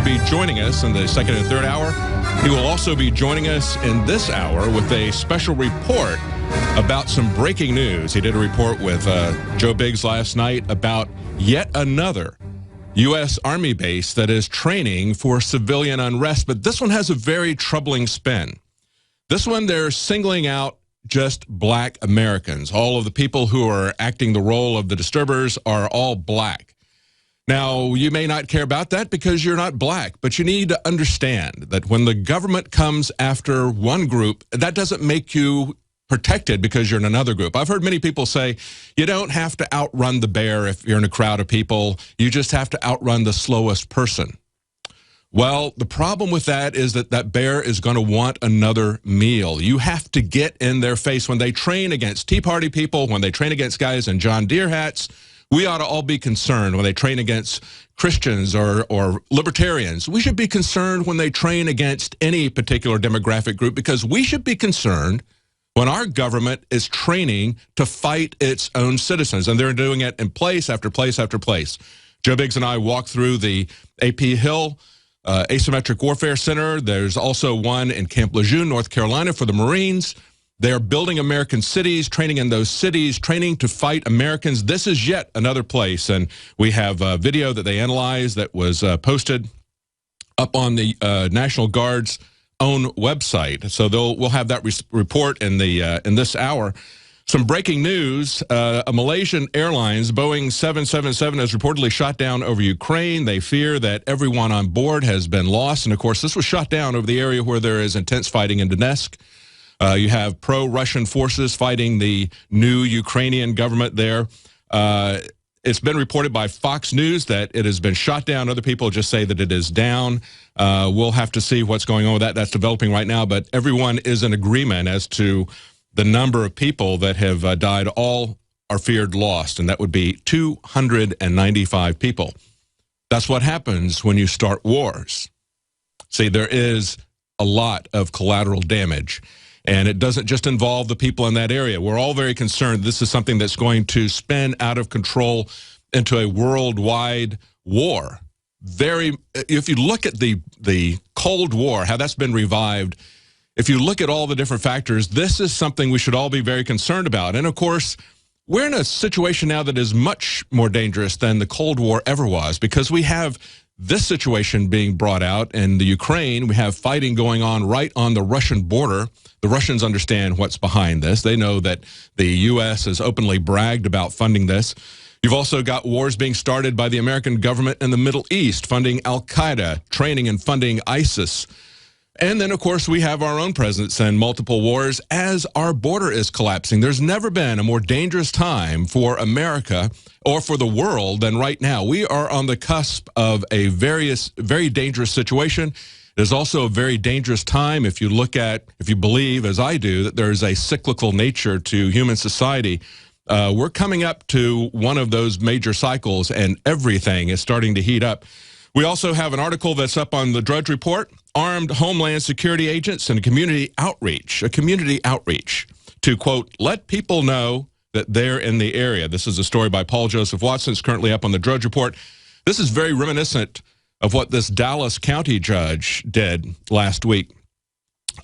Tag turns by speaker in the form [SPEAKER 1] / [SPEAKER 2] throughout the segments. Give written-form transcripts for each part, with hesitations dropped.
[SPEAKER 1] to be joining us in the second and third hour. He will also be joining us in this hour with a special report about some breaking news. He did a report with Joe Biggs last night about yet another U.S. Army base that is training for civilian unrest. But this one has a very troubling spin. This one, they're singling out just black Americans. All of the people who are acting the role of the disturbers are all black. Now, you may not care about that because you're not black, but you need to understand that when the government comes after one group, that doesn't make you protected because you're in another group. I've heard many people say you don't have to outrun the bear if you're in a crowd of people. You just have to outrun the slowest person. Well, the problem with that is that that bear is going to want another meal. You have to get in their face. When they train against Tea Party people, when they train against guys in John Deere hats, we ought to all be concerned. When they train against Christians or libertarians, we should be concerned when they train against any particular demographic group, because we should be concerned when our government is training to fight its own citizens, and they're doing it in place after place after place. Joe Biggs and I walked through the A.P. Hill Asymmetric Warfare Center. There's also one in Camp Lejeune, North Carolina, for the Marines. They're building American cities, training in those cities, training to fight Americans. This is yet another place, and we have a video that they analyzed that was posted up on the National Guard's own website. So we'll have that report in this hour. Some breaking news, a Malaysian Airlines Boeing 777 has reportedly shot down over Ukraine. They fear that everyone on board has been lost. And, of course, this was shot down over the area where there is intense fighting in Donetsk. You have pro-Russian forces fighting the new Ukrainian government there. It's been reported by Fox News that it has been shot down. Other people just say that it is down. We'll have to see what's going on with that. That's developing right now. But everyone is in agreement as to the number of people that have died. All are feared lost, and that would be 295 people. That's what happens when you start wars. See, there is a lot of collateral damage, and it doesn't just involve the people in that area. We're all very concerned this is something that's going to spin out of control into a worldwide war. If you look at the Cold War, how that's been revived, if you look at all the different factors, this is something we should all be very concerned about. And, of course, we're in a situation now that is much more dangerous than the Cold War ever was, because we have this situation being brought out in the Ukraine. We have fighting going on right on the Russian border. The Russians understand what's behind this. They know that the U.S. has openly bragged about funding this. You've also got wars being started by the American government in the Middle East, funding al-Qaeda, training and funding ISIS. And then, of course, we have our own presence in multiple wars as our border is collapsing. There's never been a more dangerous time for America or for the world than right now. We are on the cusp of a very dangerous situation. It is also a very dangerous time if you believe, as I do, that there is a cyclical nature to human society. We're coming up to one of those major cycles, and everything is starting to heat up. We also have an article that's up on the Drudge Report, Armed Homeland Security Agents and a community outreach to, quote, let people know that they're in the area. This is a story by Paul Joseph Watson. It's currently up on the Drudge Report. This is very reminiscent of what this Dallas County judge did last week,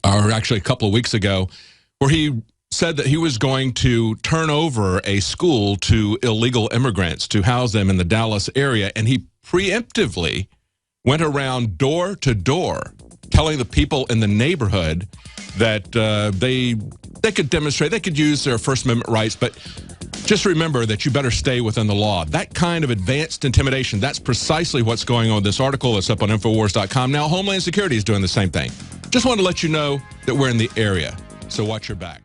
[SPEAKER 1] or actually a couple of weeks ago, where he said that he was going to turn over a school to illegal immigrants to house them in the Dallas area, and he preemptively went around door to door telling the people in the neighborhood that they could demonstrate, they could use their First Amendment rights, but just remember that you better stay within the law. That kind of advanced intimidation, that's precisely what's going on in this article. It's up on Infowars.com. Now, Homeland Security is doing the same thing. Just wanted to let you know that we're in the area, so watch your back.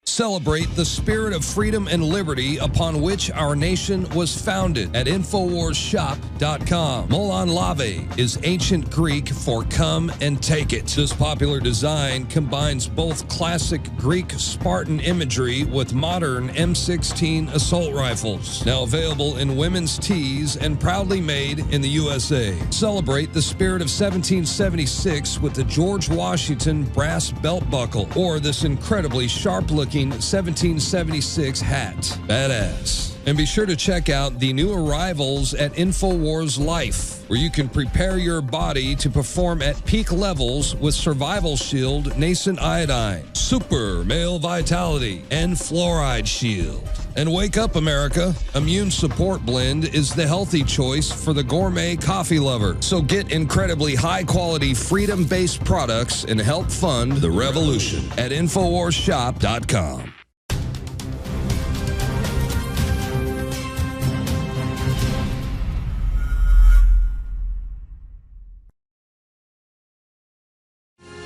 [SPEAKER 2] Celebrate the spirit of freedom and liberty upon which our nation was founded at InfoWarsShop.com. Molon Lave is ancient Greek for come and take it. This popular design combines both classic Greek Spartan imagery with modern M16 assault rifles. Now available in women's tees and proudly made in the USA. Celebrate the spirit of 1776 with the George Washington brass belt buckle or this incredibly sharp-looking 1776 hat. Badass. And be sure to check out the new arrivals at InfoWars Life, where you can prepare your body to perform at peak levels with Survival Shield Nascent Iodine, Super Male Vitality, and Fluoride Shield. And wake up, America. Immune Support Blend is the healthy choice for the gourmet coffee lover. So get incredibly high-quality, freedom-based products and help fund the revolution at InfoWarsShop.com.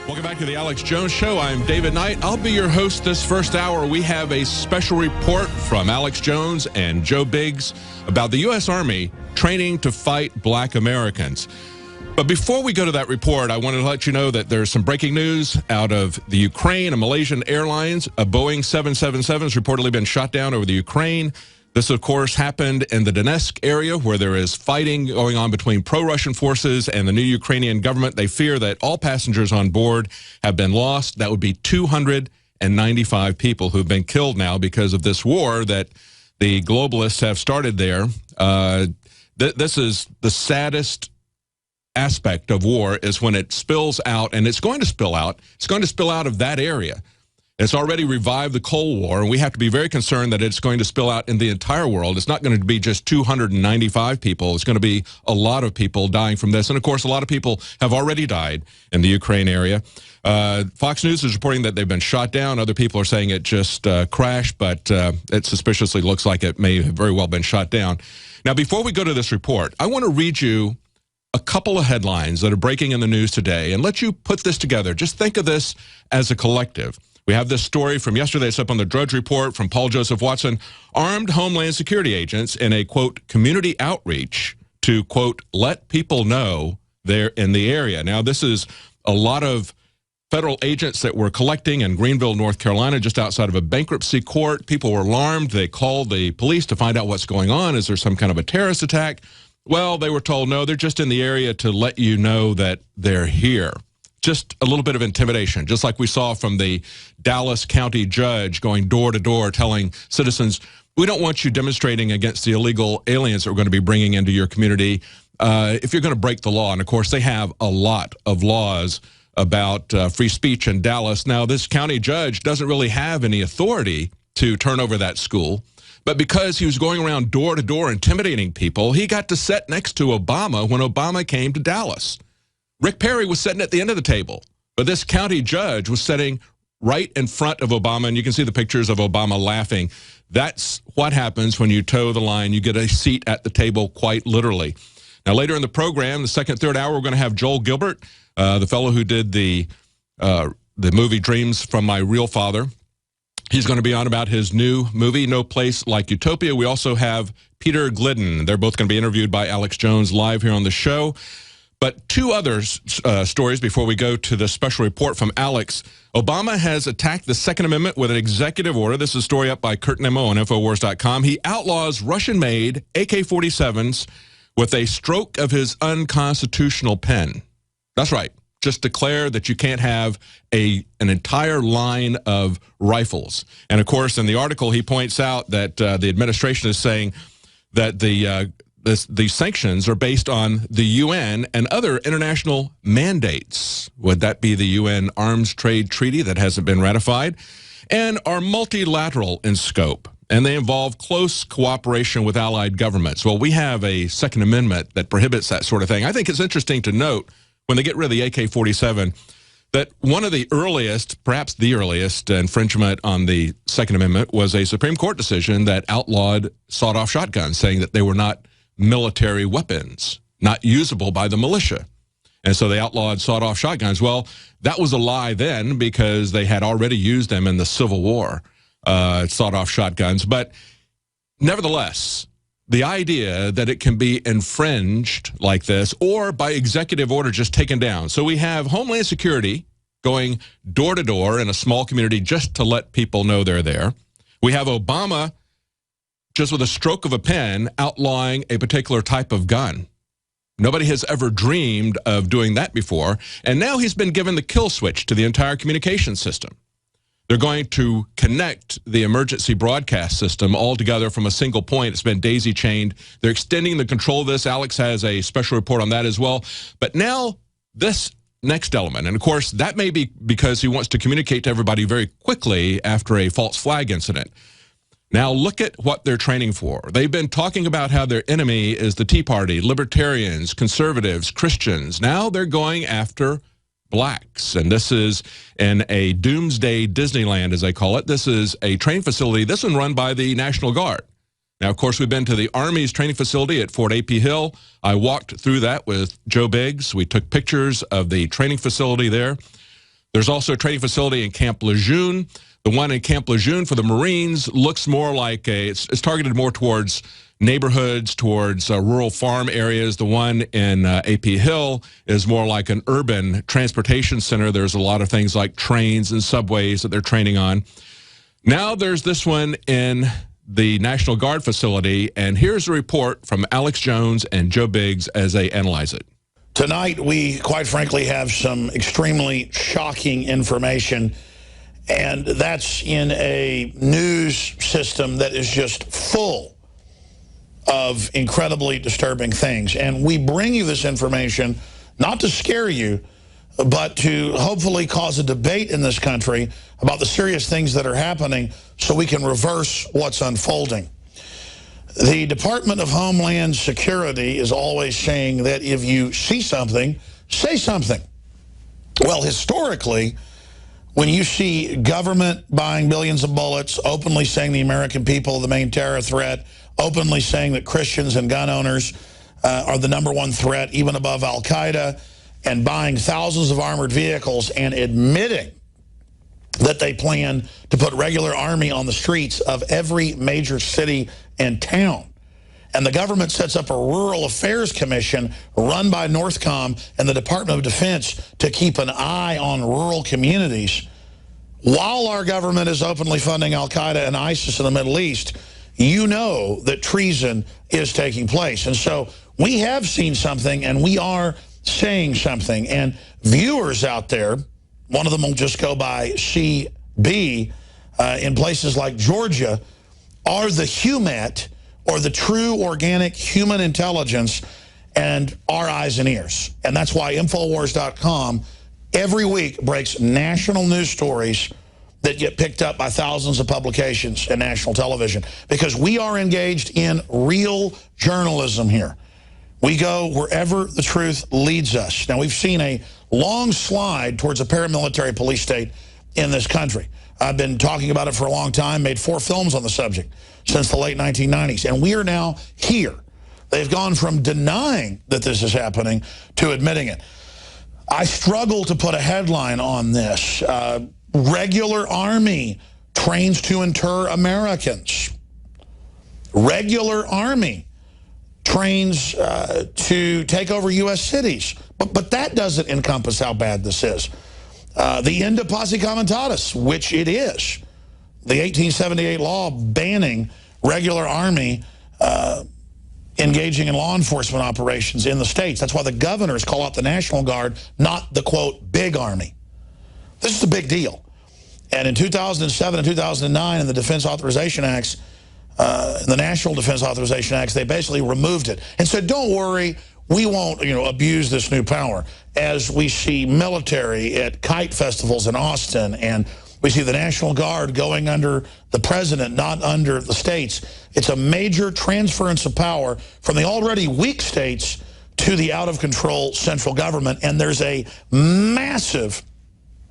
[SPEAKER 1] Welcome back to the Alex Jones Show. I'm David Knight. I'll be your host this first hour. We have a special report from Alex Jones and Joe Biggs about the U.S. Army training to fight black Americans. But before we go to that report, I wanted to let you know that there's some breaking news out of the Ukraine. A Malaysian Airlines, a Boeing 777 has reportedly been shot down over the Ukraine. This, of course, happened in the Donetsk area where there is fighting going on between pro-Russian forces and the new Ukrainian government. They fear that all passengers on board have been lost. That would be 295 people who've been killed now because of this war that the globalists have started there. This is the saddest aspect of war, is when it spills out, and it's going to spill out. It's going to spill out of that area. It's already revived the Cold War, and we have to be very concerned that it's going to spill out in the entire world. It's not going to be just 295 people. It's going to be a lot of people dying from this. And, of course, a lot of people have already died in the Ukraine area. Fox News is reporting that they've been shot down. Other people are saying it just crashed, but it suspiciously looks like it may have very well been shot down. Now, before we go to this report, I want to read you a couple of headlines that are breaking in the news today and let you put this together. Just think of this as a collective. We have this story from yesterday. It's up on the Drudge Report from Paul Joseph Watson. Armed Homeland Security agents in a, quote, community outreach to, quote, let people know they're in the area. Now, this is a lot of federal agents that were collecting in Greenville, North Carolina, just outside of a bankruptcy court. People were alarmed. They called the police to find out what's going on. Is there some kind of a terrorist attack? Well, they were told, no, they're just in the area to let you know that they're here. Just a little bit of intimidation, just like we saw from the Dallas County judge going door to door telling citizens, we don't want you demonstrating against the illegal aliens that we're going to be bringing into your community if you're going to break the law. And, of course, they have a lot of laws about free speech in Dallas. Now, this county judge doesn't really have any authority to turn over that school. But because he was going around door to door intimidating people, he got to sit next to Obama when Obama came to Dallas. Rick Perry was sitting at the end of the table, but this county judge was sitting right in front of Obama, and you can see the pictures of Obama laughing. That's what happens when you toe the line. You get a seat at the table, quite literally. Now, later in the program, the second, third hour, we're going to have Joel Gilbert, the fellow who did the movie Dreams from My Real Father. He's going to be on about his new movie, No Place Like Utopia. We also have Peter Glidden. They're both going to be interviewed by Alex Jones live here on the show. But two other stories before we go to the special report from Alex. Obama has attacked the Second Amendment with an executive order. This is a story up by Kurt Nimmo on Infowars.com. He outlaws Russian-made AK-47s with a stroke of his unconstitutional pen. That's right. Just declare that you can't have an entire line of rifles. And, of course, in the article, he points out that the administration is saying that the sanctions are based on the UN and other international mandates. Would that be the UN Arms Trade Treaty that hasn't been ratified? And are multilateral in scope. And they involve close cooperation with allied governments. Well, we have a Second Amendment that prohibits that sort of thing. I think it's interesting to note, when they get rid of the AK-47, that one of the earliest, perhaps the earliest infringement on the Second Amendment was a Supreme Court decision that outlawed sawed-off shotguns, saying that they were not military weapons, not usable by the militia. And so they outlawed sawed-off shotguns. Well, that was a lie then because they had already used them in the Civil War, sawed-off shotguns. But nevertheless, the idea that it can be infringed like this or by executive order just taken down. So we have Homeland Security going door to door in a small community just to let people know they're there. We have Obama just with a stroke of a pen outlawing a particular type of gun. Nobody has ever dreamed of doing that before. And now he's been given the kill switch to the entire communication system. They're going to connect the emergency broadcast system all together from a single point. It's been daisy-chained. They're extending the control of this. Alex has a special report on that as well. But now this next element, and of course that may be because he wants to communicate to everybody very quickly after a false flag incident. Now look at what they're training for. They've been talking about how their enemy is the Tea Party, libertarians, conservatives, Christians. Now they're going after blacks, and this is in a doomsday Disneyland, as they call it. This is a training facility, this one run by the National Guard. Now, of course, we've been to the Army's training facility at Fort A.P. Hill. I walked through that with Joe Biggs. We took pictures of the training facility there. There's also a training facility in Camp Lejeune. The one in Camp Lejeune for the Marines looks more like it's targeted more towards neighborhoods, towards rural farm areas. The one in A.P. Hill is more like an urban transportation center. There's a lot of things like trains and subways that they're training on. Now there's this one in the National Guard facility, and here's a report from Alex Jones and Joe Biggs as they analyze it.
[SPEAKER 3] Tonight, we quite frankly have some extremely shocking information, and that's in a news system that is just full of incredibly disturbing things. And we bring you this information not to scare you, but to hopefully cause a debate in this country about the serious things that are happening so we can reverse what's unfolding. The Department of Homeland Security is always saying that if you see something, say something. Well, historically, when you see government buying billions of bullets, openly saying the American people are the main terror threat, openly saying that Christians and gun owners are the #1 threat, even above Al-Qaeda, and buying thousands of armored vehicles and admitting that they plan to put regular army on the streets of every major city and town. And the government sets up a rural affairs commission run by Northcom and the Department of Defense to keep an eye on rural communities. While our government is openly funding Al-Qaeda and ISIS in the Middle East, you know that treason is taking place. And so we have seen something, and we are saying something. And viewers out there, one of them will just go by CB, in places like Georgia, are the HUMAT, or the true organic human intelligence, and our eyes and ears. And that's why Infowars.com every week breaks national news stories that get picked up by thousands of publications and national television, because we are engaged in real journalism here. We go wherever the truth leads us. Now, we've seen a long slide towards a paramilitary police state in this country. I've been talking about it for a long time, made 4 films on the subject since the late 1990s, and we are now here. They've gone from denying that this is happening to admitting it. I struggle to put a headline on this. Regular Army trains to inter Americans. Regular Army trains to take over U.S. cities. But that doesn't encompass how bad this is. The Inde Posse Comitatus, which it is, the 1878 law banning regular Army engaging in law enforcement operations in the states. That's why the governors call out the National Guard, not the, quote, big army. This is a big deal. And in 2007 and 2009 in the Defense Authorization Acts, the National Defense Authorization Acts, they basically removed it and said, don't worry, we won't, abuse this new power. As we see military at kite festivals in Austin, and we see the National Guard going under the president, not under the states. It's a major transference of power from the already weak states to the out-of-control central government, and there's a massive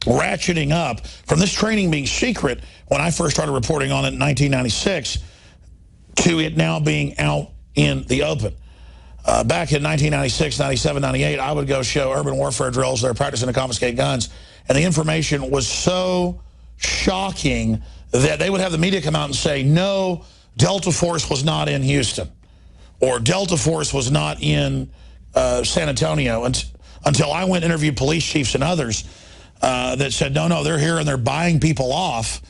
[SPEAKER 3] ratcheting up from this training being secret when I first started reporting on it in 1996 to it now being out in the open. Back in 1996, 97, 98, I would go show urban warfare drills. They're practicing to confiscate guns. And the information was so shocking that they would have the media come out and say, no, Delta Force was not in Houston. Or Delta Force was not in San Antonio. Until I went and interviewed police chiefs and others that said, no, they're here and they're buying people off.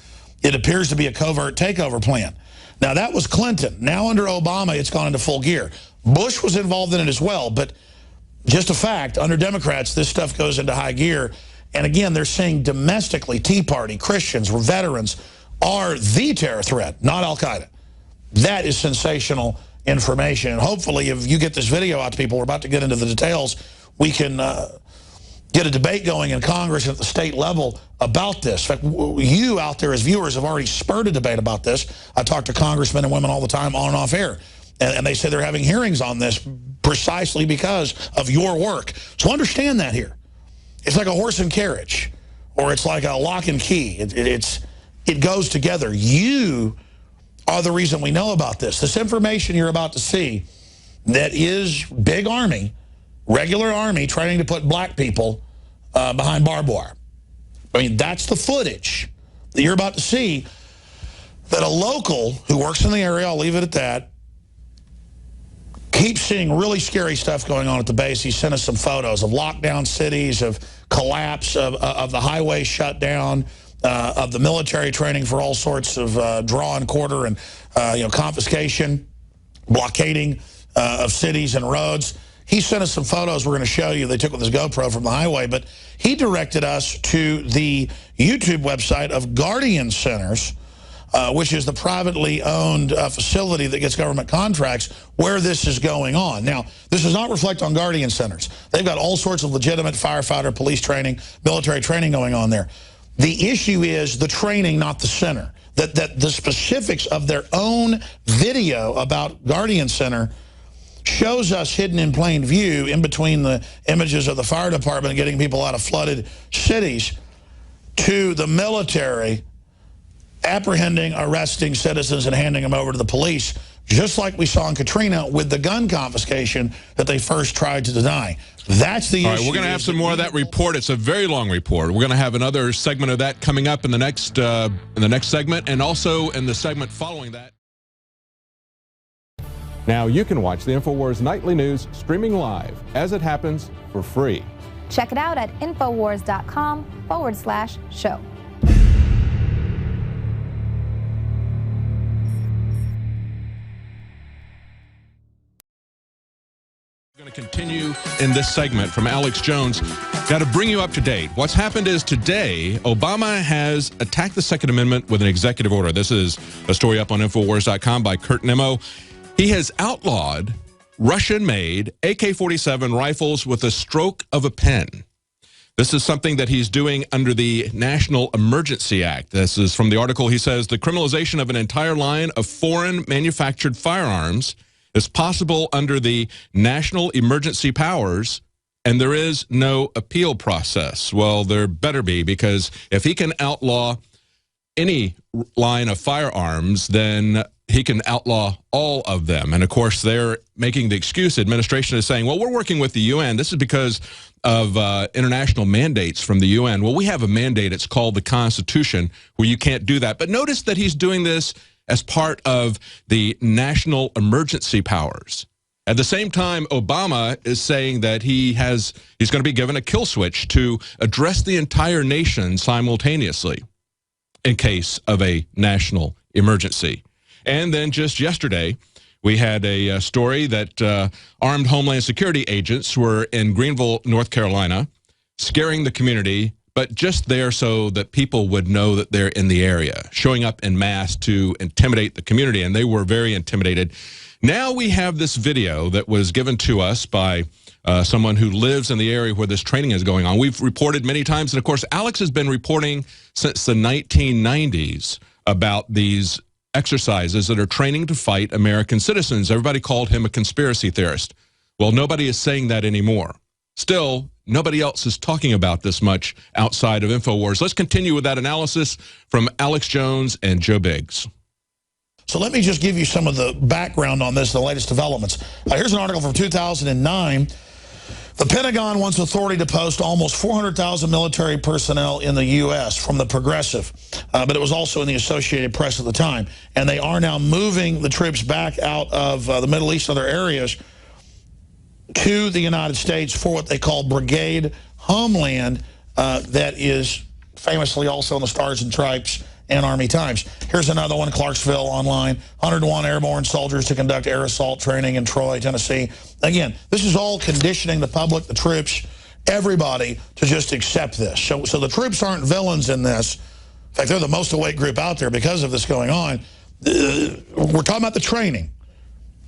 [SPEAKER 3] It appears to be a covert takeover plan. Now, that was Clinton. Now, under Obama, it's gone into full gear. Bush was involved in it as well, but just a fact, under Democrats, this stuff goes into high gear. And again, they're saying domestically, Tea Party, Christians, veterans are the terror threat, not al-Qaeda. That is sensational information. And hopefully, if you get this video out to people, we're about to get into the details, we can get a debate going in Congress at the state level about this. In fact, you out there as viewers have already spurred a debate about this. I talk to congressmen and women all the time on and off air. And they say they're having hearings on this precisely because of your work. So understand that here. It's like a horse and carriage, or it's like a lock and key. It goes together. You are the reason we know about this. This information you're about to see that is big army, regular army training to put black people behind barbed wire. I mean, that's the footage that you're about to see that a local who works in the area, I'll leave it at that, keeps seeing really scary stuff going on at the base. He sent us some photos of lockdown cities, of collapse of the highway shut down, of the military training for all sorts of draw and quarter and confiscation, blockading of cities and roads. He sent us some photos we're going to show you. They took with his GoPro from the highway, but he directed us to the YouTube website of Guardian Centers, which is the privately owned facility that gets government contracts where this is going on. Now, this does not reflect on Guardian Centers. They've got all sorts of legitimate firefighter, police training, military training going on there. The issue is the training, not the center. That the specifics of their own video about Guardian Center shows us hidden in plain view in between the images of the fire department getting people out of flooded cities to the military apprehending, arresting citizens and handing them over to the police, just like we saw in Katrina with the gun confiscation that they first tried to deny. That's the issue.
[SPEAKER 1] All right, we're going to have some more of that report. It's a very long report. We're going to have another segment of that coming up in the next segment, and also in the segment following that.
[SPEAKER 4] Now you can watch the InfoWars Nightly News streaming live as it happens for free.
[SPEAKER 5] Check it out at Infowars.com/show.
[SPEAKER 1] Going to continue in this segment from Alex Jones. Now, to bring you up to date, what's happened is today, Obama has attacked the Second Amendment with an executive order. This is a story up on Infowars.com by Kurt Nimmo. He has outlawed Russian-made AK-47 rifles with a stroke of a pen. This is something that he's doing under the National Emergency Act. This is from the article. He says the criminalization of an entire line of foreign manufactured firearms is possible under the national emergency powers, and there is no appeal process. Well, there better be, because if he can outlaw any line of firearms, then he can outlaw all of them. And of course, they're making the excuse, the administration is saying, well, we're working with the UN. This is because of international mandates from the UN. Well, we have a mandate. It's called the Constitution, where you can't do that. But notice that he's doing this as part of the national emergency powers. At the same time, Obama is saying that he's going to be given a kill switch to address the entire nation simultaneously in case of a national emergency. And then just yesterday, we had a story that armed Homeland Security agents were in Greenville, North Carolina, scaring the community, but just there so that people would know that they're in the area, showing up en masse to intimidate the community, and they were very intimidated. Now we have this video that was given to us by someone who lives in the area where this training is going on. We've reported many times, and of course, Alex has been reporting since the 1990s about these exercises that are training to fight American citizens. Everybody called him a conspiracy theorist. Well, nobody is saying that anymore. Still, nobody else is talking about this much outside of InfoWars. Let's continue with that analysis from Alex Jones and Joe Biggs.
[SPEAKER 3] So let me just give you some of the background on this, the latest developments. Here's an article from 2009. The Pentagon wants authority to post almost 400,000 military personnel in the U.S. from the Progressive, but it was also in the Associated Press at the time. And they are now moving the troops back out of the Middle East and other areas to the United States for what they call Brigade Homeland, that is famously also in the Stars and Stripes and Army Times. Here's another one, Clarksville Online. 101 airborne soldiers to conduct air assault training in Troy, Tennessee. Again, this is all conditioning the public, the troops, everybody to just accept this. So the troops aren't villains in this. In fact, they're the most awake group out there because of this going on. We're talking about the training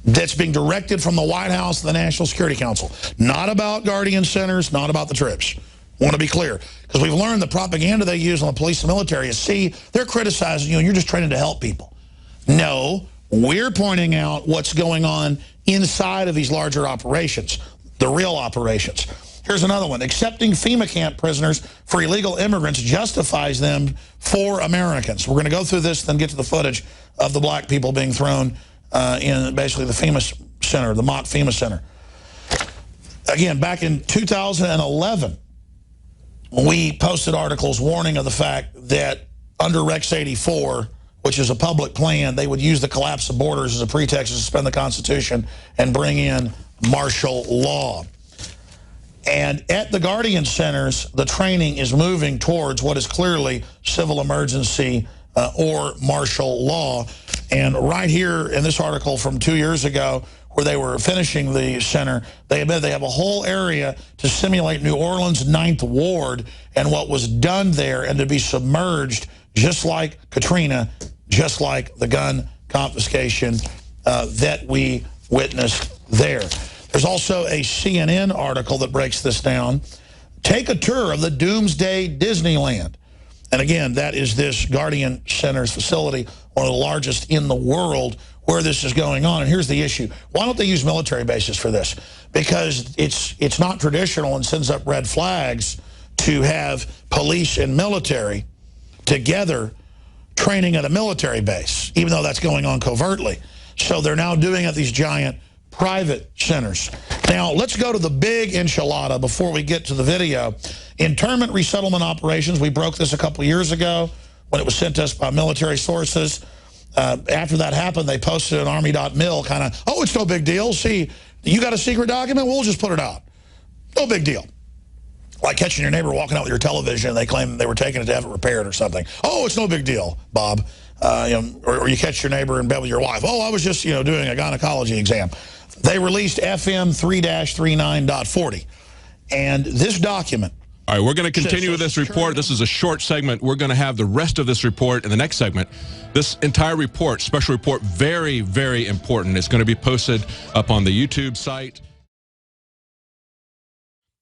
[SPEAKER 3] that's being directed from the White House to the National Security Council. Not about Guardian Centers, not about the troops. I want to be clear, because we've learned the propaganda they use on the police and military is, see, they're criticizing you and you're just training to help people. No, we're pointing out what's going on inside of these larger operations, the real operations. Here's another one. Accepting FEMA camp prisoners for illegal immigrants justifies them for Americans. We're going to go through this, then get to the footage of the black people being thrown in basically the FEMA center, the mock FEMA center. Again, back in 2011, we posted articles warning of the fact that under Rex 84, which is a public plan, they would use the collapse of borders as a pretext to suspend the Constitution and bring in martial law. And at the Guardian Centers, the training is moving towards what is clearly civil emergency or martial law. And right here in this article from 2 years ago, where they were finishing the center, they admit they have a whole area to simulate New Orleans' 9th Ward and what was done there, and to be submerged just like Katrina, just like the gun confiscation that we witnessed there. There's also a CNN article that breaks this down. Take a tour of the Doomsday Disneyland. And again, that is this Guardian Centers facility, one of the largest in the world, where this is going on. And here's the issue. Why don't they use military bases for this? Because it's not traditional and sends up red flags to have police and military together training at a military base, even though that's going on covertly. So they're now doing it at these giant private centers. Now, let's go to the big enchilada before we get to the video. Internment resettlement operations, we broke this a couple years ago when it was sent to us by military sources. After that happened, they posted an Army.mil kind of, oh, it's no big deal. See, you got a secret document? We'll just put it out. No big deal. Like catching your neighbor walking out with your television and they claim they were taking it to have it repaired or something. Oh, it's no big deal, Bob. Or you catch your neighbor in bed with your wife. Oh, I was just, doing a gynecology exam. They released FM 3-39.40. And this document.
[SPEAKER 1] All right, we're going to continue with this report. This is a short segment. We're going to have the rest of this report in the next segment. This entire report, special report, very, very important. It's going to be posted up on the YouTube site.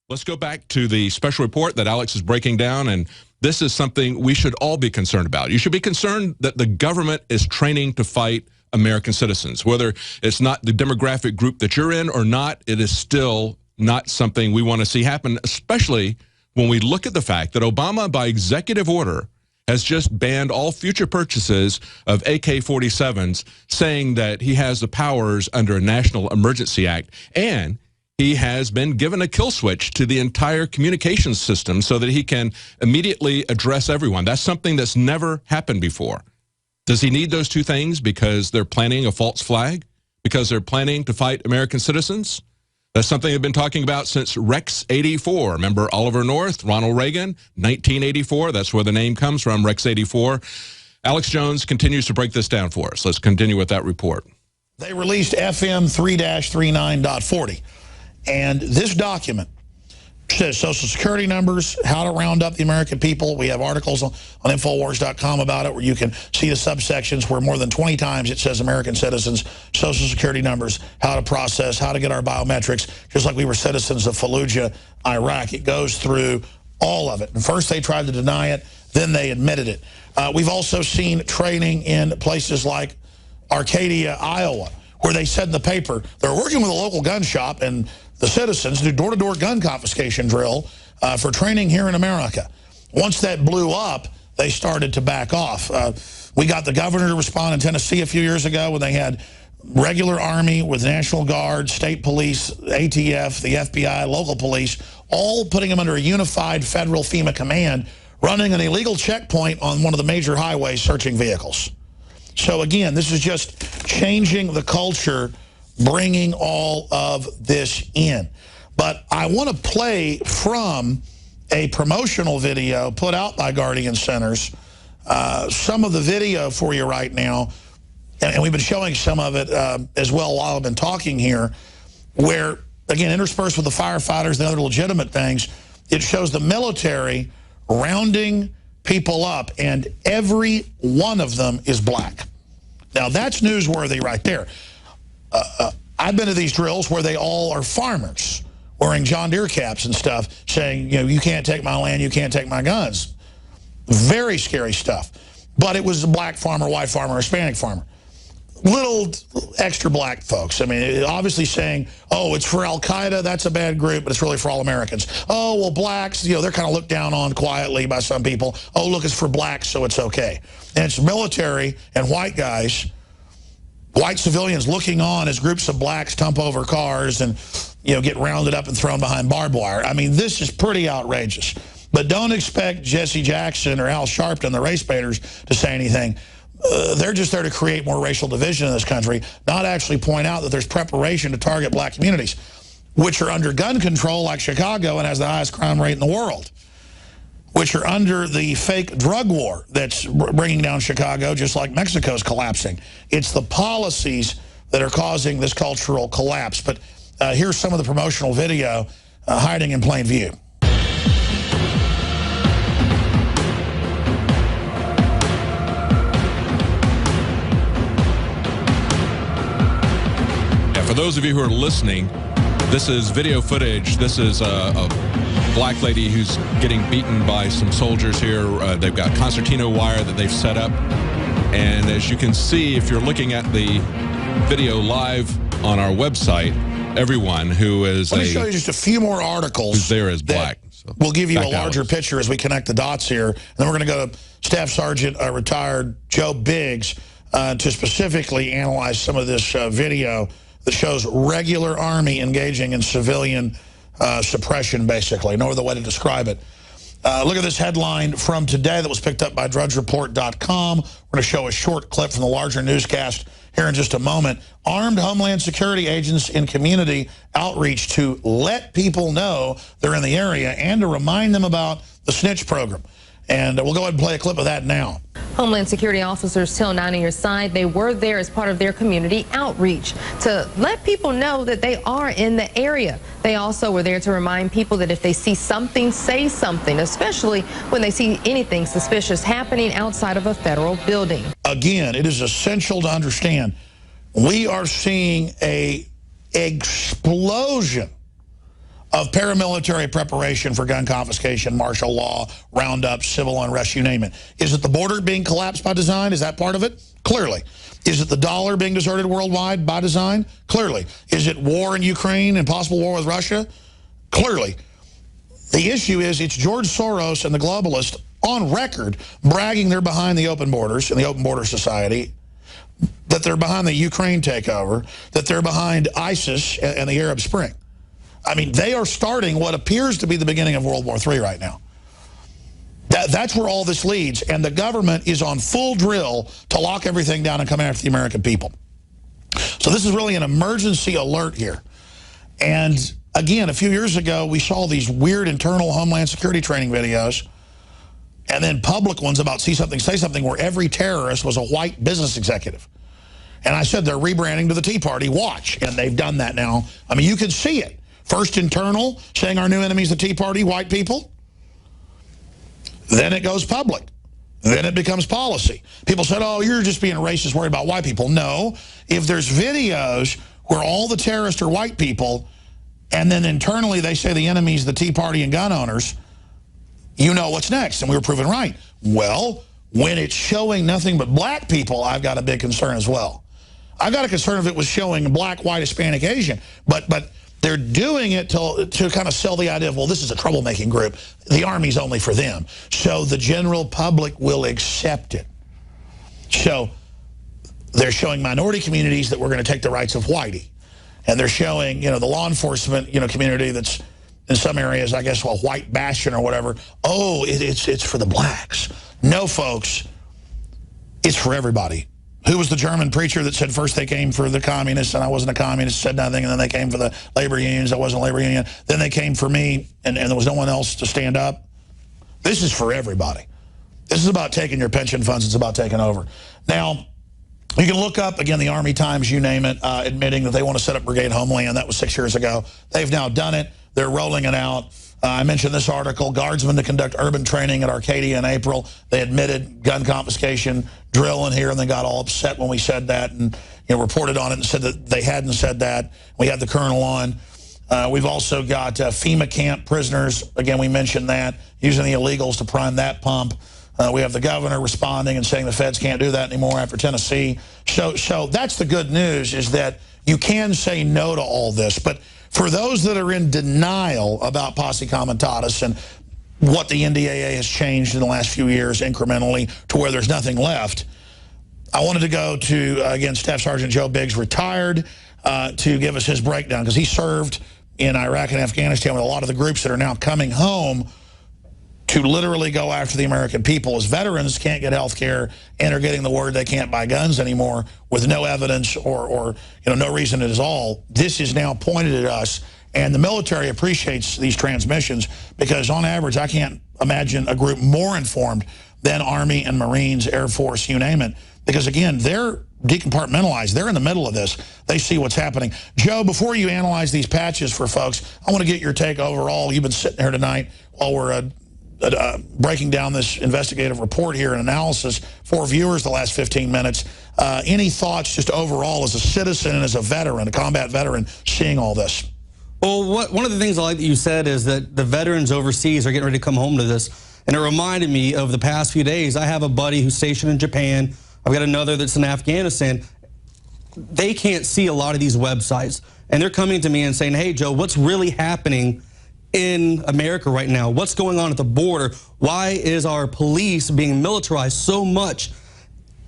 [SPEAKER 1] Let's go back to the special report that Alex is breaking down, and this is something we should all be concerned about. You should be concerned that the government is training to fight American citizens. Whether it's not the demographic group that you're in or not, it is still not something we want to see happen, especially when we look at the fact that Obama, by executive order, has just banned all future purchases of AK-47s, saying that he has the powers under a National Emergency Act, and he has been given a kill switch to the entire communications system so that he can immediately address everyone. That's something that's never happened before. Does he need those two things because they're planning a false flag? Because they're planning to fight American citizens? That's something they've been talking about since Rex 84. Remember Oliver North, Ronald Reagan, 1984. That's where the name comes from, Rex 84. Alex Jones continues to break this down for us. Let's continue with that report.
[SPEAKER 3] They released FM 3-39.40. And this document says Social Security numbers, how to round up the American people. We have articles on Infowars.com about it where you can see the subsections where more than 20 times it says American citizens, Social Security numbers, how to process, how to get our biometrics, just like we were citizens of Fallujah, Iraq. It goes through all of it. And first they tried to deny it, then they admitted it. We've also seen training in places like Arcadia, Iowa, where they said in the paper they're working with a local gun shop and the citizens do door-to-door gun confiscation drill for training here in America. Once that blew up, they started to back off. We got the governor to respond in Tennessee a few years ago when they had regular Army with National Guard, state police, ATF, the FBI, local police, all putting them under a unified federal FEMA command, running an illegal checkpoint on one of the major highways searching vehicles. So again, this is just changing the culture, bringing all of this in. But I want to play from a promotional video put out by Guardian Centers, some of the video for you right now, and we've been showing some of it as well while I've been talking here, where, again, interspersed with the firefighters and other legitimate things, it shows the military rounding people up, and every one of them is black. Now, that's newsworthy right there. I've been to these drills where they all are farmers wearing John Deere caps and stuff, saying, you can't take my land, you can't take my guns. Very scary stuff. But it was a black farmer, white farmer, Hispanic farmer. Little extra black folks. I mean, obviously saying, oh, it's for Al-Qaeda, that's a bad group, but it's really for all Americans. Oh, well, blacks, they're kind of looked down on quietly by some people. Oh, look, it's for blacks, so it's okay. And it's military and white guys, white civilians looking on as groups of blacks tump over cars and, get rounded up and thrown behind barbed wire. I mean, this is pretty outrageous. But don't expect Jesse Jackson or Al Sharpton, the race baiters, to say anything. They're just there to create more racial division in this country, not actually point out that there's preparation to target black communities, which are under gun control like Chicago and has the highest crime rate in the world, which are under the fake drug war that's bringing down Chicago, just like Mexico's collapsing. It's the policies that are causing this cultural collapse. But here's some of the promotional video hiding in plain view.
[SPEAKER 1] For those of you who are listening, this is video footage. This is a black lady who's getting beaten by some soldiers here. They've got concertina wire that they've set up. And as you can see, if you're looking at the video live on our website, everyone who is
[SPEAKER 3] Let me show you just a few more articles.
[SPEAKER 1] Who's there is black. So
[SPEAKER 3] we'll give you a larger picture as we connect the dots here. And then we're going to go to Staff Sergeant retired Joe Biggs to specifically analyze some of this video that shows regular Army engaging in civilian suppression, basically. No other way to describe it. Look at this headline from today that was picked up by DrudgeReport.com. We're going to show a short clip from the larger newscast here in just a moment. Armed Homeland Security agents in community outreach to let people know they're in the area and to remind them about the snitch program. And we'll go ahead and play a clip of that now.
[SPEAKER 5] Homeland Security officers tell 9 on Your Side they were there as part of their community outreach to let people know that they are in the area. They also were there to remind people that if they see something, say something, especially when they see anything suspicious happening outside of a federal building.
[SPEAKER 3] Again, it is essential to understand we are seeing an explosion of paramilitary preparation for gun confiscation, martial law, roundup, civil unrest, you name it. Is it the border being collapsed by design? Is that part of it? Clearly. Is it the dollar being deserted worldwide by design? Clearly. Is it war in Ukraine and possible war with Russia? Clearly. The issue is it's George Soros and the globalists on record bragging they're behind the open borders and the open border society, that they're behind the Ukraine takeover, that they're behind ISIS and the Arab Spring. I mean, they are starting what appears to be the beginning of World War III right now. That's where all this leads, and the government is on full drill to lock everything down and come after the American people. So this is really an emergency alert here. And again, a few years ago, we saw these weird internal Homeland Security training videos, and then public ones about see something, say something, where every terrorist was a white business executive. And I said they're rebranding to the Tea Party. Watch, and they've done that now. I mean, you can see it. First internal, saying our new enemy's the Tea Party, white people. Then it goes public. Then it becomes policy. People said, oh, you're just being racist, worried about white people. No, if there's videos where all the terrorists are white people, and then internally they say the enemy's the Tea Party and gun owners, you know what's next. And we were proven right. Well, when it's showing nothing but black people, I've got a big concern as well. I've got a concern if it was showing black, white, Hispanic, Asian. But they're doing it to kind of sell the idea of, well, this is a troublemaking group. The Army's only for them. So the general public will accept it. So they're showing minority communities that we're going to take the rights of whitey. And they're showing, the law enforcement, community that's in some areas, I guess, white bastion or whatever. Oh, it's for the blacks. No, folks, it's for everybody. Who was the German preacher that said first they came for the communists and I wasn't a communist, said nothing, and then they came for the labor unions, I wasn't a labor union, then they came for me and there was no one else to stand up? This is for everybody. This is about taking your pension funds. It's about taking over. Now, you can look up, again, the Army Times, you name it, admitting that they want to set up Brigade Homeland. That was 6 years ago. They've now done it. They're rolling it out. I mentioned this article, guardsmen to conduct urban training at Arcadia in April. They admitted gun confiscation drill in here, and they got all upset when we said that and reported on it and said that they hadn't said that. We had the colonel on. We've also got FEMA camp prisoners. Again, we mentioned that, using the illegals to prime that pump. We have the governor responding and saying the feds can't do that anymore after Tennessee. So that's the good news, is that you can say no to all this. But for those that are in denial about Posse Comitatus and what the NDAA has changed in the last few years incrementally to where there's nothing left, I wanted to go to, again, Staff Sergeant Joe Biggs, retired, to give us his breakdown, because he served in Iraq and Afghanistan with a lot of the groups that are now coming home to literally go after the American people. As veterans can't get health care and are getting the word they can't buy guns anymore with no evidence or no reason at all. This is now pointed at us, and the military appreciates these transmissions, because on average I can't imagine a group more informed than Army and Marines, Air Force, you name it, because again, they're decompartmentalized. They're in the middle of this. They see what's happening. Joe, before you analyze these patches for folks, I want to get your take overall. You've been sitting here tonight while we're breaking down this investigative report here and analysis for viewers the last 15 minutes. Any thoughts just overall as a citizen and as a veteran, a combat veteran, seeing all this?
[SPEAKER 6] Well, one of the things I like that you said is that the veterans overseas are getting ready to come home to this. And it reminded me of the past few days. I have a buddy who's stationed in Japan. I've got another that's in Afghanistan. They can't see a lot of these websites. And they're coming to me and saying, hey, Joe, what's really happening in America right now? What's going on at the border? Why is our police being militarized so much?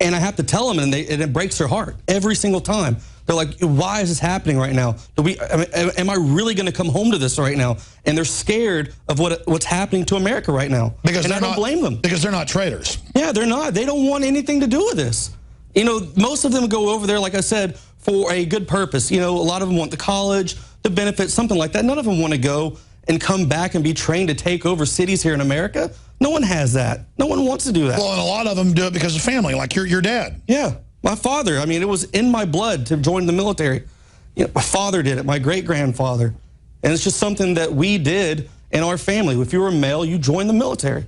[SPEAKER 6] And I have to tell them, and it breaks their heart every single time. They're like, why is this happening right now? Am I really going to come home to this right now? And they're scared of what's happening to America right now. And I don't blame them.
[SPEAKER 3] Because they're not traitors.
[SPEAKER 6] Yeah, they're not. They don't want anything to do with this. Most of them go over there, like I said, for a good purpose. A lot of them want the college, the benefits, something like that. None of them want to go and come back and be trained to take over cities here in America. No one has that. No one wants to do that.
[SPEAKER 3] Well, and a lot of them do it because of family, like your dad.
[SPEAKER 6] Yeah, my father. I mean, it was in my blood to join the military. My father did it, my great-grandfather. And it's just something that we did in our family. If you were male, you joined the military.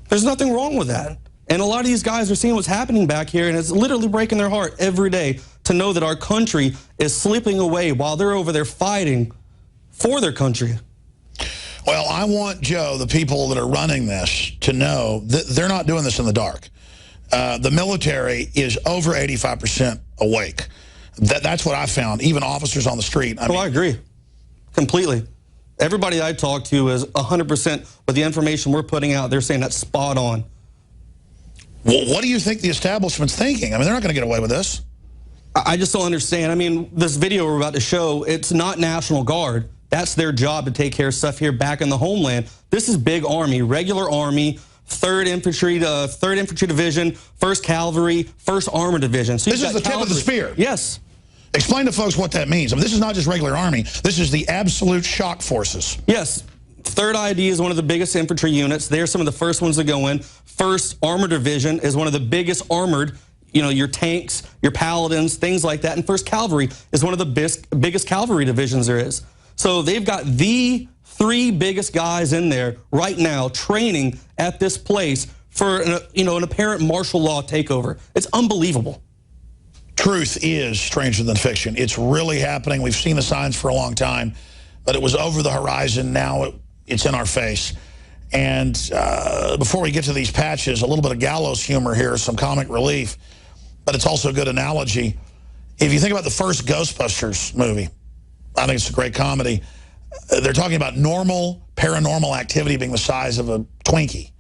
[SPEAKER 6] There's nothing wrong with that. And a lot of these guys are seeing what's happening back here, and it's literally breaking their heart every day to know that our country is slipping away while they're over there fighting for their country.
[SPEAKER 3] Well, I want, Joe, the people that are running this to know that they're not doing this in the dark. The military is over 85% awake. That's what I found, even officers on the street.
[SPEAKER 6] I agree completely. Everybody I talk to is 100% with the information we're putting out. They're saying that's spot on.
[SPEAKER 3] Well, what do you think the establishment's thinking? I mean, they're not going to get away with this.
[SPEAKER 6] I just don't understand. I mean, this video we're about to show, it's not National Guard. That's their job to take care of stuff here back in the homeland. This is big Army, regular Army, 3rd Infantry Division, 1st Cavalry, 1st Armored Division. So
[SPEAKER 3] this is the tip of the spear.
[SPEAKER 6] Yes.
[SPEAKER 3] Explain to folks what that means. I mean, this is not just regular Army. This is the absolute shock forces.
[SPEAKER 6] Yes. 3rd ID is one of the biggest infantry units. They're some of the first ones to go in. 1st Armored Division is one of the biggest armored, your tanks, your paladins, things like that. And 1st Cavalry is one of the biggest cavalry divisions there is. So they've got the 3 biggest guys in there right now training at this place for an apparent martial law takeover. It's unbelievable.
[SPEAKER 3] Truth is stranger than fiction. It's really happening. We've seen the signs for a long time, but it was over the horizon. Now it's in our face. And before we get to these patches, a little bit of gallows humor here, some comic relief, but it's also a good analogy. If you think about the first Ghostbusters movie, I think it's a great comedy. They're talking about normal paranormal activity being the size of a Twinkie.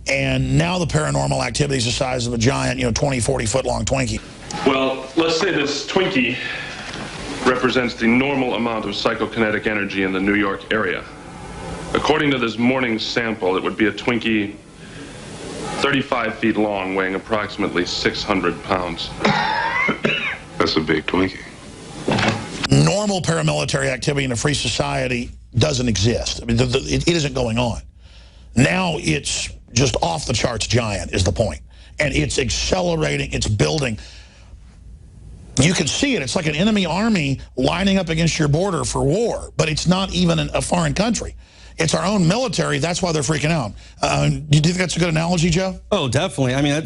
[SPEAKER 3] And now the paranormal activity is the size of a giant, 20, 40-foot long Twinkie.
[SPEAKER 7] Well, let's say this Twinkie represents the normal amount of psychokinetic energy in the New York area. According to this morning's sample, it would be a Twinkie 35 feet long, weighing approximately 600 pounds.
[SPEAKER 8] That's a big Twinkie.
[SPEAKER 3] Normal paramilitary activity in a free society doesn't exist. I mean, it isn't going on. Now it's just off the charts giant is the point. And it's accelerating, it's building. You can see it. It's like an enemy army lining up against your border for war, but it's not even a foreign country. It's our own military. That's why they're freaking out. Do you think that's a good analogy, Joe?
[SPEAKER 6] Oh, definitely. I mean,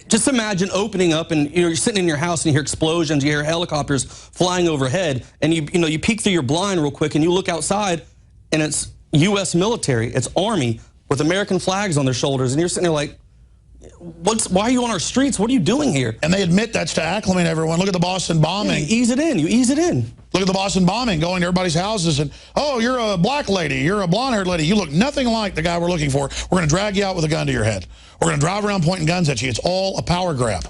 [SPEAKER 6] just imagine opening up and you're sitting in your house and you hear explosions, you hear helicopters flying overhead, and you peek through your blind real quick and you look outside and it's U.S. military, it's Army with American flags on their shoulders, and you're sitting there like, why are you on our streets? What are you doing here?
[SPEAKER 3] And they admit that's to acclimate everyone. Look at the Boston bombing.
[SPEAKER 6] Yeah, you ease it in. You ease it in.
[SPEAKER 3] Look at the Boston bombing, going to everybody's houses and, oh, you're a black lady, you're a blonde-haired lady, you look nothing like the guy we're looking for. We're going to drag you out with a gun to your head. We're going to drive around pointing guns at you. It's all a power grab.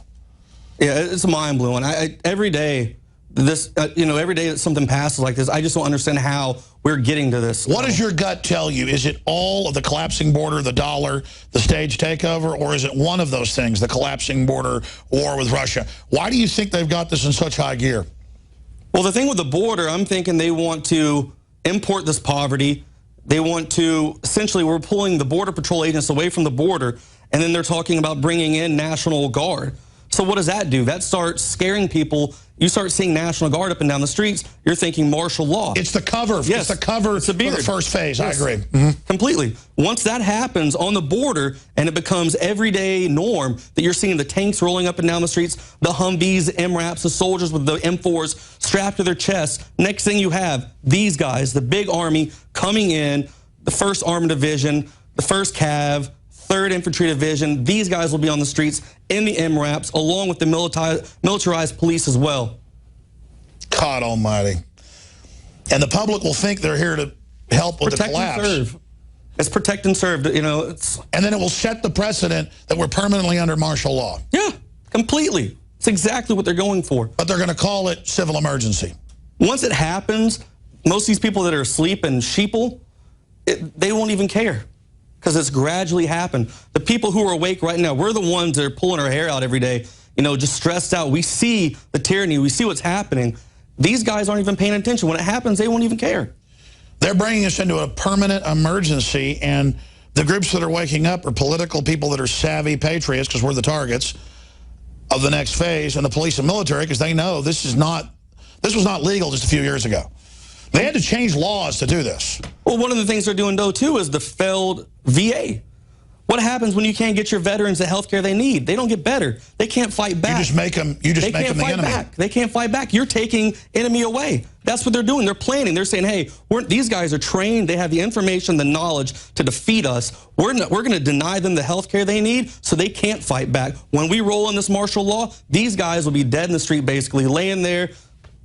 [SPEAKER 6] Yeah, it's mind-blowing. Every day, every day that something passes like this, I just don't understand how we're getting to this.
[SPEAKER 3] What does your gut tell you? Is it all of the collapsing border, the dollar, the stage takeover, or is it one of those things, the collapsing border, war with Russia? Why do you think they've got this in such high gear?
[SPEAKER 6] Well, the thing with the border, I'm thinking they want to import this poverty. They want to, essentially, we're pulling the Border Patrol agents away from the border, and then they're talking about bringing in National Guard. So what does that do? That starts scaring people. You start seeing National Guard up and down the streets, you're thinking martial law.
[SPEAKER 3] It's the cover.
[SPEAKER 6] Yes.
[SPEAKER 3] It's the cover for the first phase. Yes. I agree.
[SPEAKER 6] Completely. Once that happens on the border and it becomes everyday norm that you're seeing the tanks rolling up and down the streets, the Humvees, the MRAPs, the soldiers with the M4s strapped to their chests, next thing you have these guys, the big army coming in, the 1st Armored Division, the 1st Cav, 3rd Infantry Division. These guys will be on the streets in the MRAPs, along with the militarized police as well.
[SPEAKER 3] God almighty. And the public will think they're here to help with the collapse.
[SPEAKER 6] And serve. It's protect and serve. And
[SPEAKER 3] then it will set the precedent that we're permanently under martial law.
[SPEAKER 6] Yeah, completely. It's exactly what they're going for.
[SPEAKER 3] But they're going to call it civil emergency.
[SPEAKER 6] Once it happens, most of these people that are asleep and sheeple, they won't even care, because it's gradually happened. The people who are awake right now, we're the ones that are pulling our hair out every day, just stressed out. We see the tyranny. We see what's happening. These guys aren't even paying attention. When it happens, they won't even care.
[SPEAKER 3] They're bringing us into a permanent emergency, and the groups that are waking up are political people that are savvy patriots, because we're the targets of the next phase, and the police and military, because they know this was not legal just a few years ago. They had to change laws to do this.
[SPEAKER 6] Well, one of the things they're doing, though, too, is the failed VA. What happens when you can't get your veterans the health care they need? They don't get better. They can't fight back.
[SPEAKER 3] You just make them the enemy.
[SPEAKER 6] Back. They can't fight back. You're taking enemy away. That's what they're doing. They're planning. They're saying, hey, these guys are trained. They have the information, the knowledge to defeat us. We're going to deny them the health care they need so they can't fight back. When we roll in this martial law, these guys will be dead in the street, basically, laying there,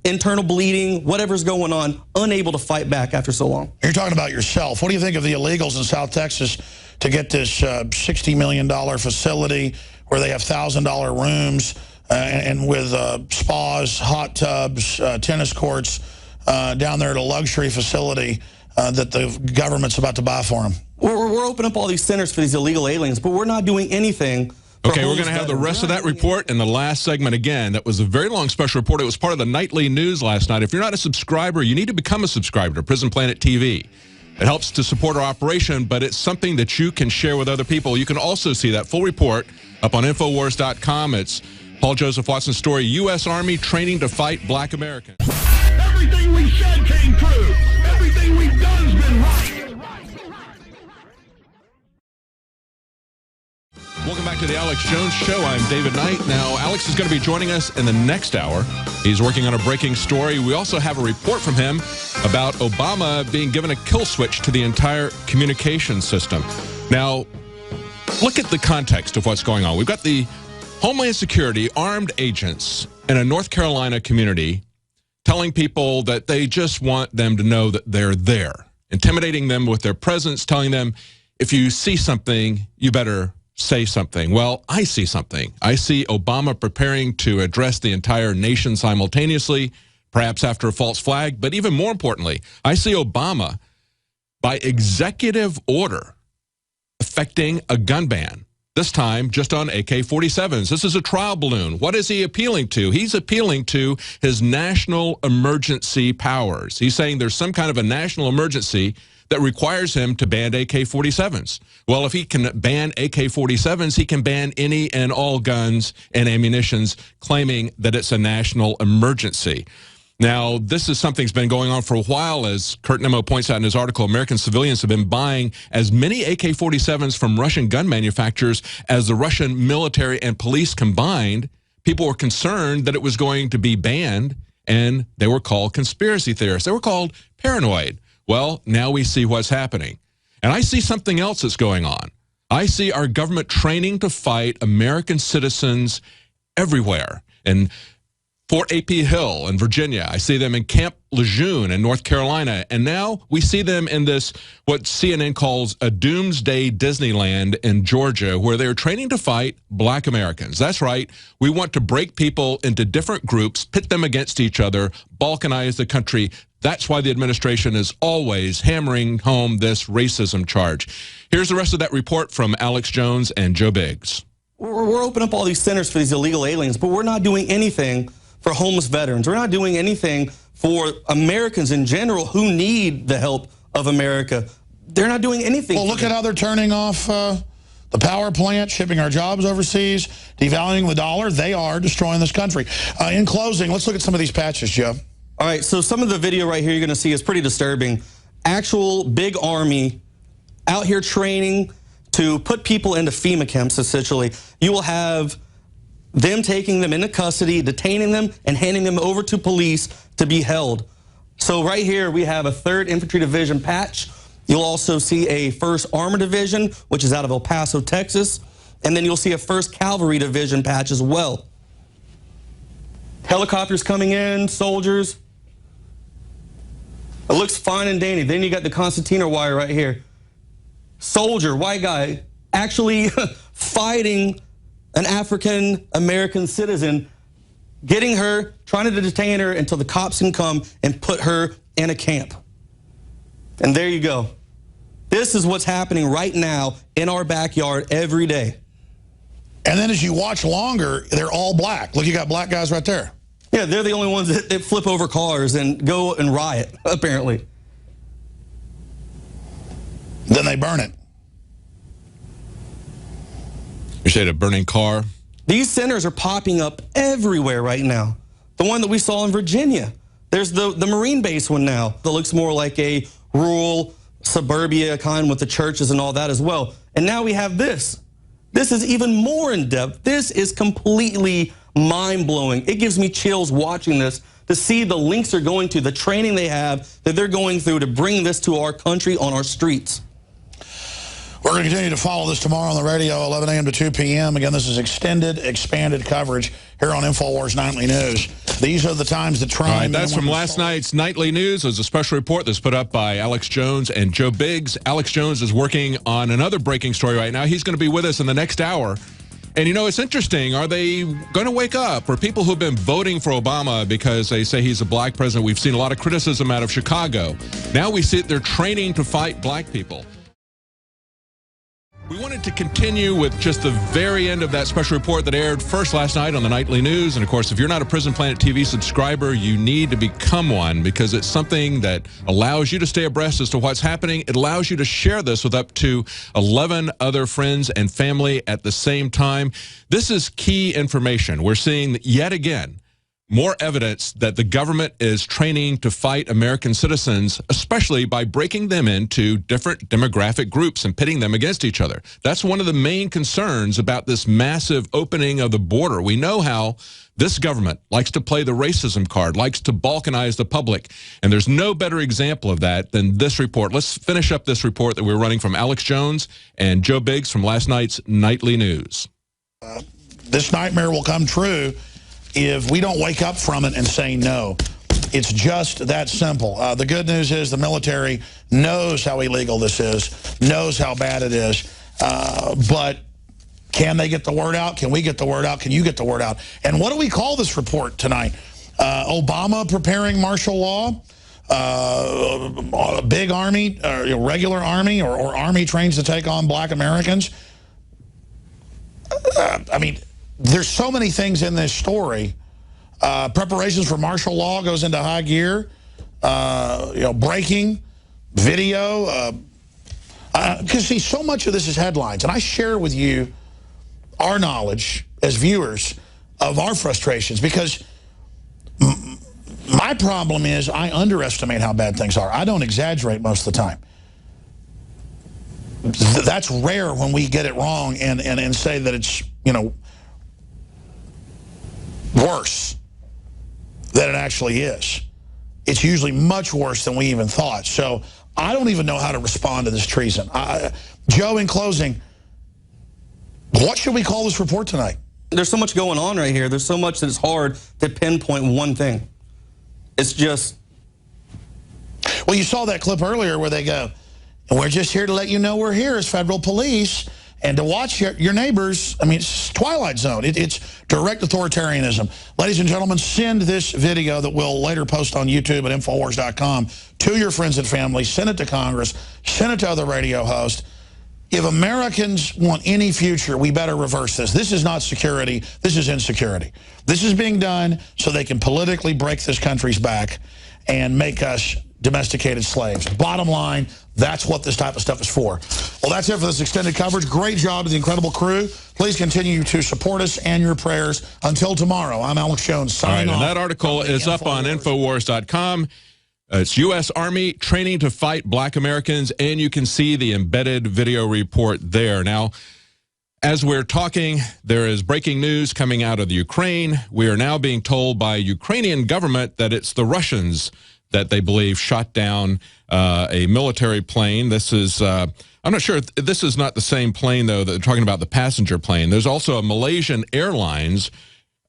[SPEAKER 6] internal bleeding, whatever's going on, unable to fight back after so long.
[SPEAKER 3] You're talking about yourself. What do you think of the illegals in South Texas to get this $60 million facility where they have $1,000 rooms and with spas, hot tubs, tennis courts down there at a luxury facility that the government's about to buy for them?
[SPEAKER 6] We're opening up all these centers for these illegal aliens, but we're not doing anything.
[SPEAKER 1] Okay, we're going to have the rest of that report in the last segment again. That was a very long special report. It was part of the nightly news last night. If you're not a subscriber, you need to become a subscriber to Prison Planet TV. It helps to support our operation, but it's something that you can share with other people. You can also see that full report up on Infowars.com. It's Paul Joseph Watson's story, U.S. Army Training to Fight Black Americans.
[SPEAKER 9] Everything we said came true. Everything we've done's been right.
[SPEAKER 1] Welcome back to the Alex Jones Show. I'm David Knight. Now, Alex is going to be joining us in the next hour. He's working on a breaking story. We also have a report from him about Obama being given a kill switch to the entire communication system. Now, look at the context of what's going on. We've got the Homeland Security armed agents in a North Carolina community telling people that they just want them to know that they're there, intimidating them with their presence, telling them, if you see something, you better say something. Well, I see something. I see Obama preparing to address the entire nation simultaneously, perhaps after a false flag. But even more importantly, I see Obama, by executive order, effecting a gun ban this time just on AK-47s. This is a trial balloon. What is he appealing to? He's appealing to his national emergency powers. He's saying there's some kind of a national emergency that requires him to ban AK-47s. Well, if he can ban AK-47s, he can ban any and all guns and ammunitions, claiming that it's a national emergency. Now, this is something that's been going on for a while. As Kurt Nimmo points out in his article, American civilians have been buying as many AK-47s from Russian gun manufacturers as the Russian military and police combined. People were concerned that it was going to be banned, and they were called conspiracy theorists. They were called paranoid. Well, now we see what's happening. And I see something else that's going on. I see our government training to fight American citizens everywhere. In Fort A.P. Hill in Virginia. I see them in Camp Lejeune in North Carolina. And now we see them in this, what CNN calls a doomsday Disneyland in Georgia, where they're training to fight black Americans. That's right. We want to break people into different groups, pit them against each other, balkanize the country. That's why the administration is always hammering home this racism charge. Here's the rest of that report from Alex Jones and Joe Biggs.
[SPEAKER 6] We're opening up all these centers for these illegal aliens, but we're not doing anything for homeless veterans. We're not doing anything for Americans in general who need the help of America. They're not doing anything.
[SPEAKER 3] Well, look at how they're turning off the power plant, shipping our jobs overseas, devaluing the dollar. They are destroying this country. In closing, let's look at some of these patches, Joe.
[SPEAKER 6] All right, so some of the video right here you're going to see is pretty disturbing. Actual big army out here training to put people into FEMA camps, essentially. You will have them taking them into custody, detaining them, and handing them over to police to be held. So right here we have a 3rd Infantry Division patch. You'll also see a 1st Armored Division, which is out of El Paso, Texas. And then you'll see a 1st Cavalry Division patch as well. Helicopters coming in, soldiers. It looks fine and dandy. Then you got the concertina wire right here. Soldier, white guy, actually fighting an African-American citizen, getting her, trying to detain her until the cops can come and put her in a camp. And there you go. This is what's happening right now in our backyard every day.
[SPEAKER 3] And then as you watch longer, they're all black. Look, you got black guys right there.
[SPEAKER 6] Yeah, they're the only ones that flip over cars and go and riot, apparently.
[SPEAKER 3] Then they burn it.
[SPEAKER 1] You said a burning car?
[SPEAKER 6] These centers are popping up everywhere right now. The one that we saw in Virginia. There's the Marine base one now that looks more like a rural suburbia kind with the churches and all that as well. And now we have this. This is even more in depth. This is completely mind-blowing. It gives me chills watching this to see the links they're going to, the training they have that they're going through to bring this to our country on our streets.
[SPEAKER 3] We're going to continue to follow this tomorrow on the radio, 11 a.m. to 2 p.m. Again, this is extended, expanded coverage here on InfoWars Nightly News. These are the times that Trump...
[SPEAKER 1] All right, that's from last night's Nightly News. It was a special report that's put up by Alex Jones and Joe Biggs. Alex Jones is working on another breaking story right now. He's going to be with us in the next hour. And, you know, it's interesting. Are they going to wake up? For people who've been voting for Obama because they say he's a black president, we've seen a lot of criticism out of Chicago. Now we see they're training to fight black people. We wanted to continue with just the very end of that special report that aired first last night on the Nightly News. And, of course, if you're not a Prison Planet TV subscriber, you need to become one because it's something that allows you to stay abreast as to what's happening. It allows you to share this with up to 11 other friends and family at the same time. This is key information. We're seeing yet again more evidence that the government is training to fight American citizens, especially by breaking them into different demographic groups and pitting them against each other. That's one of the main concerns about this massive opening of the border. We know how this government likes to play the racism card, likes to balkanize the public, and there's no better example of that than this report. Let's finish up this report that we're running from Alex Jones and Joe Biggs from last night's Nightly News.
[SPEAKER 3] This nightmare will come true if we don't wake up from it and say no. It's just that simple. The good news is the military knows how illegal this is, knows how bad it is, but can they get the word out? Can we get the word out? Can you get the word out? And what do we call this report tonight? Obama preparing martial law? A big army, regular army, or army trains to take on black Americans? I mean, there's so many things in this story. Preparations for martial law goes into high gear. Breaking video. Because, see, so much of this is headlines. And I share with you our knowledge as viewers of our frustrations. Because my problem is I underestimate how bad things are. I don't exaggerate most of the time. That's rare when we get it wrong and say that it's, worse than it actually is. It's usually much worse than we even thought. So I don't even know how to respond to this treason. Joe, in closing, what should we call this report tonight?
[SPEAKER 6] There's so much going on right here. There's so much that it's hard to pinpoint one thing. It's just...
[SPEAKER 3] Well, you saw that clip earlier where they go, and we're just here to let you know we're here as federal police and to watch your neighbors. I mean, it's Twilight Zone. It's direct authoritarianism. Ladies and gentlemen, send this video that we'll later post on YouTube at Infowars.com to your friends and family. Send it to Congress. Send it to other radio hosts. If Americans want any future, we better reverse this. This is not security. This is insecurity. This is being done so they can politically break this country's back and make us domesticated slaves. Bottom line, that's what this type of stuff is for. Well, that's it for this extended coverage. Great job to the incredible crew. Please continue to support us and your prayers. Until tomorrow, I'm Alex Jones signing off.
[SPEAKER 1] And that article is up on Infowars.com. It's U.S. Army training to fight black Americans, and you can see the embedded video report there. Now, as we're talking, there is breaking news coming out of the Ukraine. We are now being told by Ukrainian government that it's the Russians that they believe shot down a military plane. This is, I'm not sure, this is not the same plane, though, that they're talking about, the passenger plane. There's also a Malaysian Airlines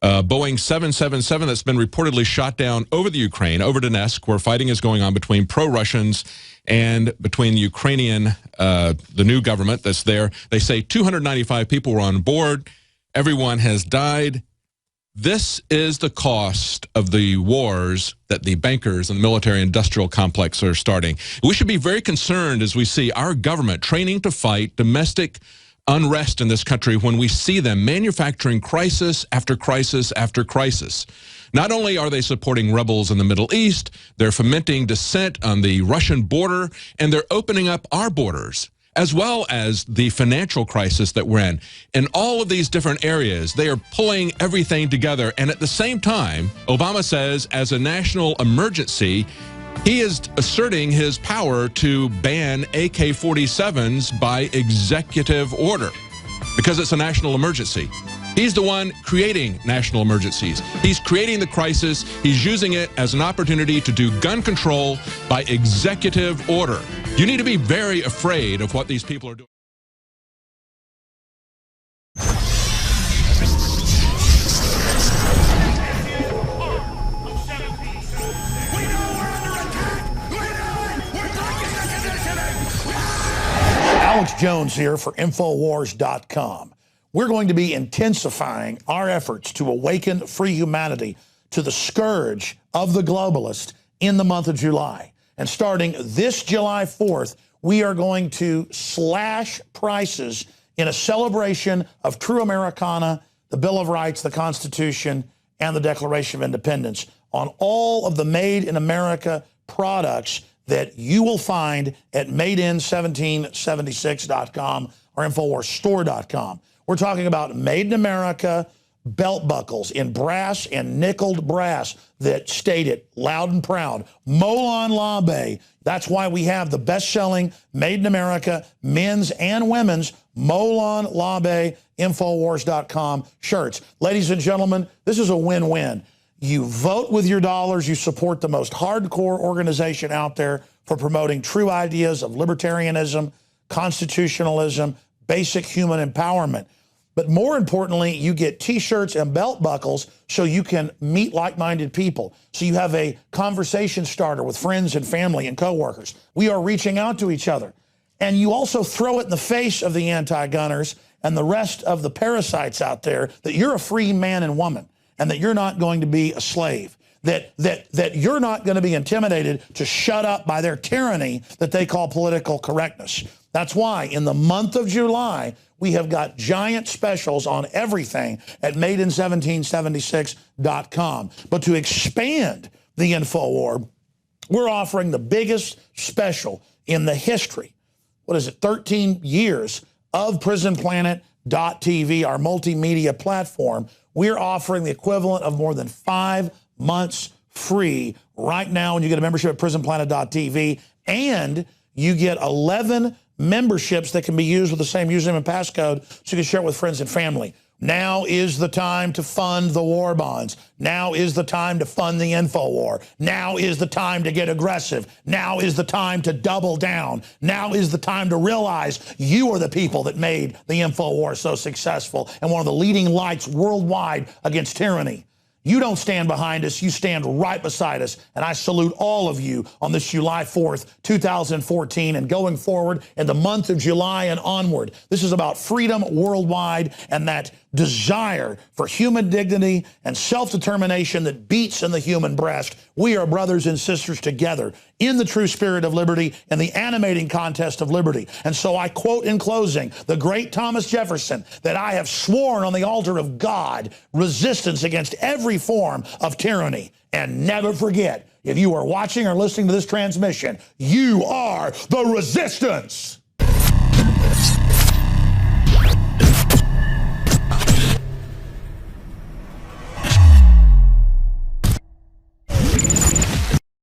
[SPEAKER 1] Boeing 777 that's been reportedly shot down over the Ukraine, over Donetsk, where fighting is going on between pro-Russians and between the Ukrainian, the new government that's there. They say 295 people were on board. Everyone has died. This is the cost of the wars that the bankers and the military-industrial complex are starting. We should be very concerned as we see our government training to fight domestic unrest in this country when we see them manufacturing crisis after crisis after crisis. Not only are they supporting rebels in the Middle East, they're fomenting dissent on the Russian border, and they're opening up our borders, as well as the financial crisis that we're in. In all of these different areas, they are pulling everything together. And at the same time, Obama says, as a national emergency, he is asserting his power to ban AK-47s by executive order because it's a national emergency. He's the one creating national emergencies. He's creating the crisis. He's using it as an opportunity to do gun control by executive order. You need to be very afraid of what these people are doing.
[SPEAKER 3] Alex Jones here for Infowars.com. We're going to be intensifying our efforts to awaken free humanity to the scourge of the globalist in the month of July. And starting this July 4th, we are going to slash prices in a celebration of true Americana, the Bill of Rights, the Constitution, and the Declaration of Independence on all of the Made in America products that you will find at madein1776.com or InfoWarsStore.com. We're talking about Made in America belt buckles in brass and nickeled brass that state it loud and proud. Molon Labe. That's why we have the best-selling Made in America men's and women's Molon Labe Infowars.com shirts. Ladies and gentlemen, this is a win-win. You vote with your dollars. You support the most hardcore organization out there for promoting true ideas of libertarianism, constitutionalism, basic human empowerment. But more importantly, you get T-shirts and belt buckles so you can meet like-minded people. So you have a conversation starter with friends and family and coworkers. We are reaching out to each other. And you also throw it in the face of the anti-gunners and the rest of the parasites out there that you're a free man and woman, and that you're not going to be a slave, that you're not going to be intimidated to shut up by their tyranny that they call political correctness. That's why in the month of July, we have got giant specials on everything at MadeIn1776.com. But to expand the InfoWar, we're offering the biggest special in the history, 13 years of PrisonPlanet.tv, our multimedia platform. We're offering the equivalent of more than 5 months free right now when you get a membership at PrisonPlanet.tv, and you get 11 memberships that can be used with the same username and passcode so you can share it with friends and family. Now is the time to fund the war bonds. Now is the time to fund the InfoWar. Now is the time to get aggressive. Now is the time to double down. Now is the time to realize you are the people that made the InfoWar so successful and one of the leading lights worldwide against tyranny. You don't stand behind us, you stand right beside us, and I salute all of you on this July 4th, 2014, and going forward in the month of July and onward. This is about freedom worldwide and that desire for human dignity and self-determination that beats in the human breast. We are brothers and sisters together in the true spirit of liberty and the animating contest of liberty. And so I quote in closing the great Thomas Jefferson that I have sworn on the altar of God resistance against every form of tyranny. And never forget, if you are watching or listening to this transmission, you are the resistance.